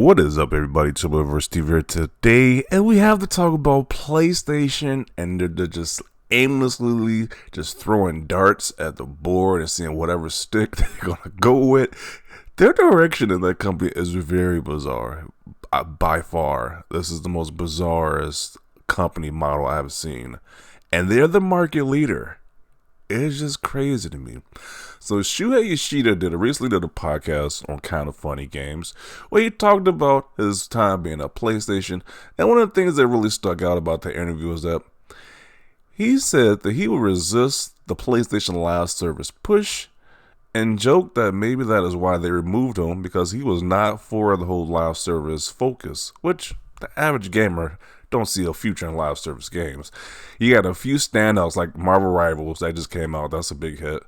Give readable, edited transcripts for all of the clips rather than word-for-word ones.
What is up, everybody? Vs. Steve here today, and we have to talk about PlayStation, and they're just aimlessly just throwing darts at the board and seeing whatever stick they're gonna go with. Their direction in that company is very bizarre. By far, this is the most bizarrest company model I've seen, and they're the market leader. It's just crazy to me. So Shuhei Yoshida recently did a podcast on Kind of Funny Games where he talked about his time being at PlayStation, and one of the things that really stuck out about the interview is that he said that he would resist the PlayStation Live service push and joked that maybe that is why they removed him, because he was not for the whole live service focus, which the average gamer don't see a future in live service games. You got a few standouts like Marvel Rivals that just came out. That's a big hit.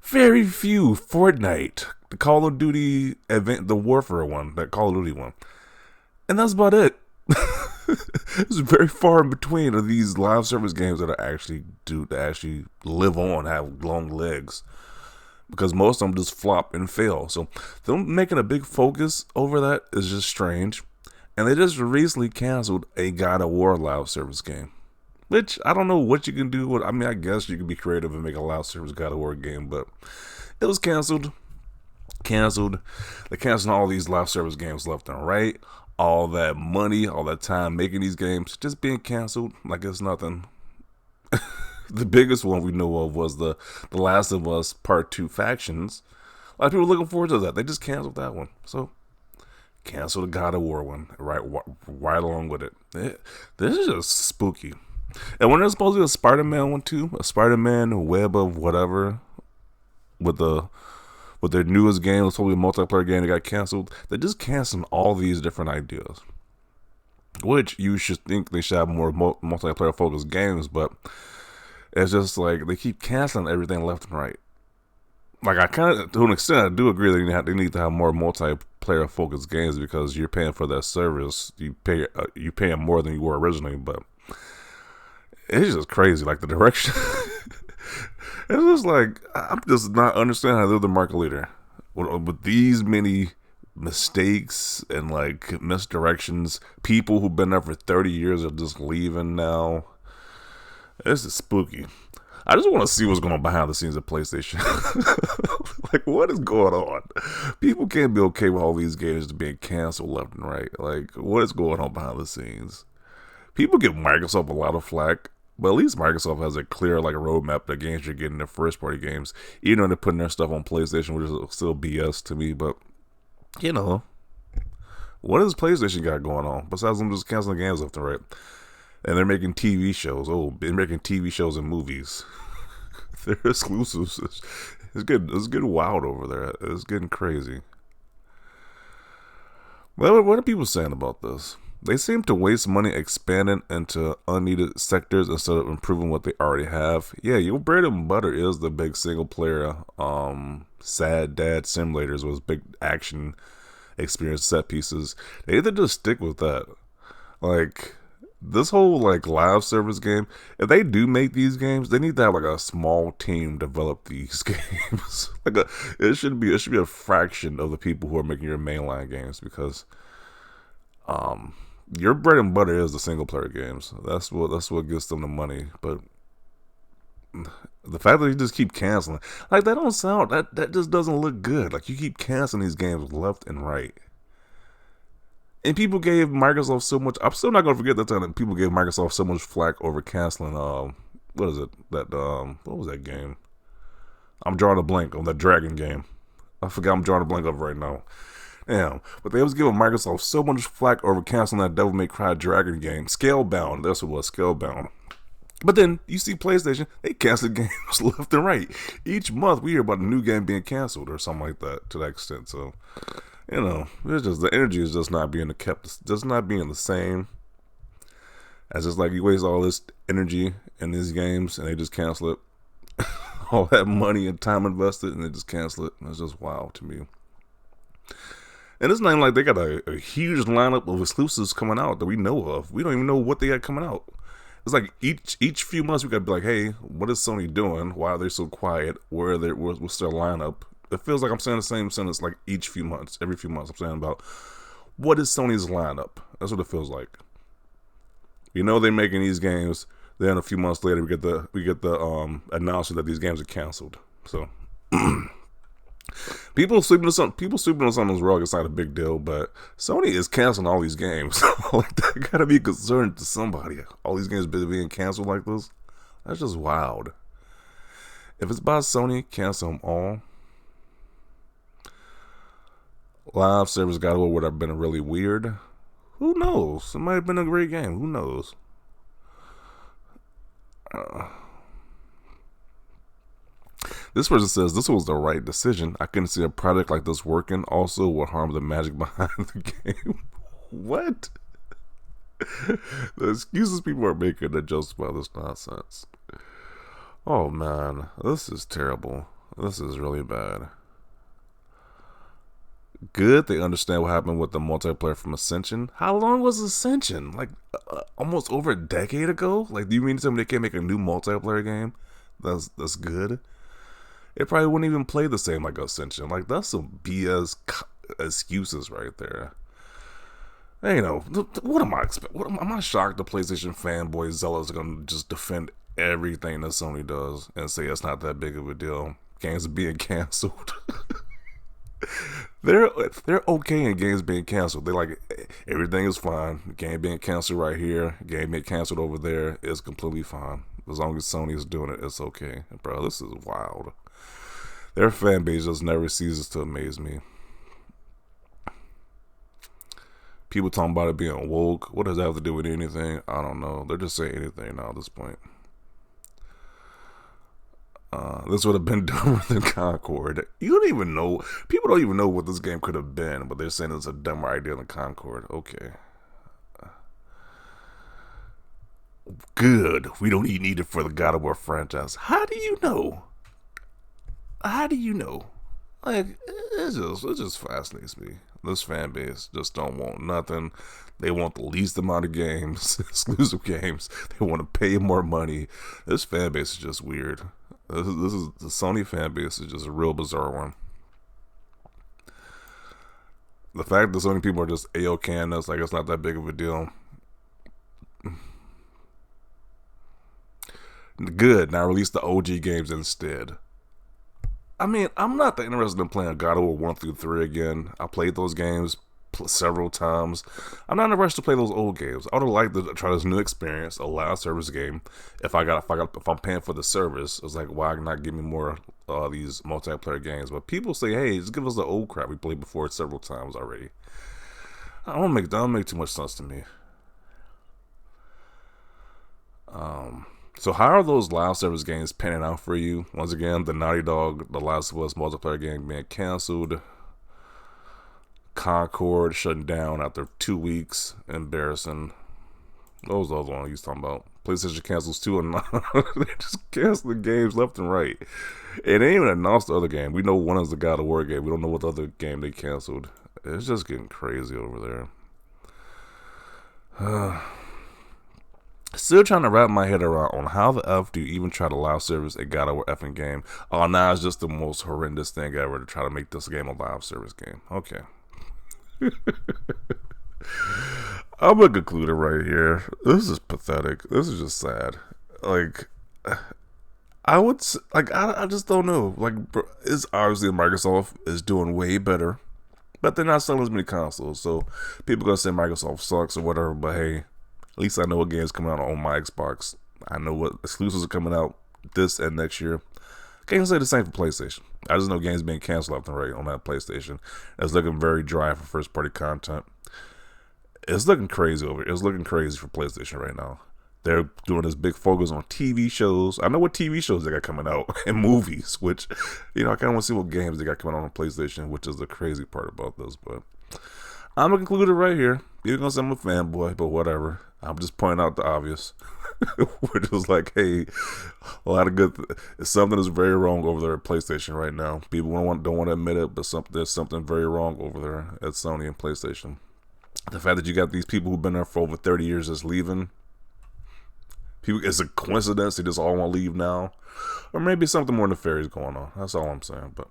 Very few. Fortnite, the Call of Duty event, the Warfare one, that Call of Duty one. And that's about it. It's very far in between of these live service games that actually live on, have long legs. Because most of them just flop and fail. So them making a big focus over that is just strange. And they just recently canceled a God of War live service game. Which, I don't know what you can do with. I mean, I guess you can be creative and make a live service God of War game. But it was canceled. They're canceling all these live service games left and right. All that money, all that time making these games, just being canceled like it's nothing. The biggest one we know of was the Last of Us Part 2 Factions. A lot of people looking forward to that. They just canceled that one. So cancel the God of War one right along with it. This is just spooky. And when there's supposed to be a Spider-Man one too, a Spider-Man Web of whatever, with their newest game, it's totally a multiplayer game that got canceled. They just canceling all these different ideas, which you should think they should have more multiplayer focused games, but it's just like they keep canceling everything left and right. Like, I kind of, to an extent, I do agree that they need to have more multiplayer focused games, because you're paying for that service. You paying more than you were originally, but it's just crazy. Like, the direction. It's just like, I'm just not understanding how they're the market leader with these many mistakes and like misdirections. People who've been there for 30 years are just leaving now. This is spooky. I just want to see what's going on behind the scenes of PlayStation. Like, what is going on? People can't be okay with all these games being canceled left and right. Like, what is going on behind the scenes? People give Microsoft a lot of flack, but at least Microsoft has a clear like roadmap to games you're getting, their first party games. Even though they're putting their stuff on PlayStation, which is still BS to me. But, you know, what does PlayStation got going on besides them just canceling games left and right? And they're making TV shows. Oh, they're making TV shows and movies. They're exclusives. It's getting wild over there. It's getting crazy. Well, what are people saying about this? They seem to waste money expanding into unneeded sectors instead of improving what they already have. Yeah, your bread and butter is the big single player sad dad simulators with big action experience set pieces. They either just stick with that. Like, this whole like live service game, if they do make these games, they need to have like a small team develop these games. It should be a fraction of the people who are making your mainline games, because your bread and butter is the single player games. That's what gets them the money. But the fact that you just keep canceling, like, that just doesn't look good. Like, you keep canceling these games left and right. And people gave Microsoft so much. I'm still not going to forget that time that people gave Microsoft so much flack over canceling. What is it? What was that game? I'm drawing a blank on that Dragon game. I forgot. I'm drawing a blank of it right now. Damn. But they was giving Microsoft so much flack over canceling that Devil May Cry Dragon game. Scalebound. That's what it was. Scalebound. But then you see PlayStation, they cancel games left and right. Each month we hear about a new game being canceled or something like that, to that extent. So, you know, it's just the energy is just not being the same. As it's like you waste all this energy in these games and they just cancel it. All that money and time invested and they just cancel it. It's just wild to me. And it's not even like they got a huge lineup of exclusives coming out that we know of. We don't even know what they got coming out. It's like each few months we gotta be like, hey, what is Sony doing? Why are they so quiet? What's their lineup? It feels like I'm saying the same sentence like every few months I'm saying about What is Sony's lineup? That's what it feels like. You know they're making these games. Then a few months later, we get the announcement that these games are canceled. So people sleeping on something's rug. It's not a big deal, but Sony is canceling all these games. Like that gotta be a concern to somebody. All these games being canceled like this. That's just wild. If it's by Sony, cancel them all. Live service God of War would have been really weird. Who knows? It might have been a great game. Who knows? This person says this was the right decision. I couldn't see a product like this working. Also, would harm the magic behind the game. What? The excuses people are making to justify this nonsense. Oh man, this is terrible. This is really bad. Good, they understand what happened with the multiplayer from Ascension. How long was Ascension? Like almost over a decade ago. Like, do you mean to tell me they can't make a new multiplayer game? That's good. It probably wouldn't even play the same like Ascension. Like, that's some BS excuses right there. Hey, you know, what am I expecting? Am I shocked the PlayStation fanboys zealots are gonna just defend everything that Sony does and say it's not that big of a deal? Games are being canceled. They're okay in games being canceled. They're like, everything is fine. Game being canceled right here, game being canceled over there is completely fine. As long as Sony is doing it, it's okay. Bro, this is wild. Their fan base just never ceases to amaze me. People talking about it being woke. What does that have to do with anything? I don't know. They're just saying anything now at this point. This would have been dumber than Concord. You don't even know. People don't even know what this game could have been, but they're saying it's a dumber idea than Concord. Okay. Good. We don't even need it for the God of War franchise. How do you know? How do you know? Like, it just fascinates me. This fan base just don't want nothing. They want the least amount of games, exclusive games. They want to pay more money. This fan base is just weird. This is the Sony fan base is just a real bizarre one. The fact that Sony people are just AOK on this, like it's not that big of a deal. Good. Now release the OG games instead. I mean, I'm not that interested in playing God of War 1 through 3 again. I played those games several times. I'm not in a rush to play those old games. I would like to try this new experience, a live service game. If I'm paying for the service, it's like, why not give me more these multiplayer games? But people say, hey, just give us the old crap we played before several times already. That don't make too much sense to me. So how are those live service games panning out for you? Once again, the Naughty Dog, The Last of Us multiplayer game being canceled. Concord shutting down after 2 weeks. Embarrassing. What was the other one he was talking about? PlayStation cancels 2 and 9. They just canceling games left and right. It ain't even announced the other game. We know one is the God of War game. We don't know what the other game they canceled. It's just getting crazy over there. Still trying to wrap my head around on how the F do you even try to live service a God of War effing game. Oh, now it's just the most horrendous thing ever to try to make this game a live service game. Okay. I'm gonna conclude it right here. This is pathetic. This is just sad. Like, I just don't know. Like, it's obviously Microsoft is doing way better, but they're not selling as many consoles. So people gonna say Microsoft sucks or whatever. But hey, at least I know what games coming out on my Xbox. I know what exclusives are coming out this and next year. Can't say the same for PlayStation. I just know games being canceled left and right on that PlayStation. It's looking very dry for first party content. It's looking crazy over here. It's looking crazy for PlayStation right now. They're doing this big focus on TV shows. I know what TV shows they got coming out and movies, which, you know, I kind of want to see what games they got coming out on PlayStation, which is the crazy part about this. But I'm going to conclude it right here. You're going to say I'm a fanboy, but whatever. I'm just pointing out the obvious. Which was like, hey, a lot of good. Something is very wrong over there at PlayStation right now. People don't want to admit it, but there's something very wrong over there at Sony and PlayStation. The fact that you got these people who've been there for over 30 years just leaving. It's a coincidence they just all want to leave now, or maybe something more nefarious going on. That's all I'm saying. But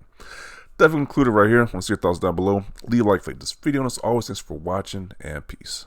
definitely include it right here. I want to see your thoughts down below. Leave a like for this video. And as always, thanks for watching, and peace.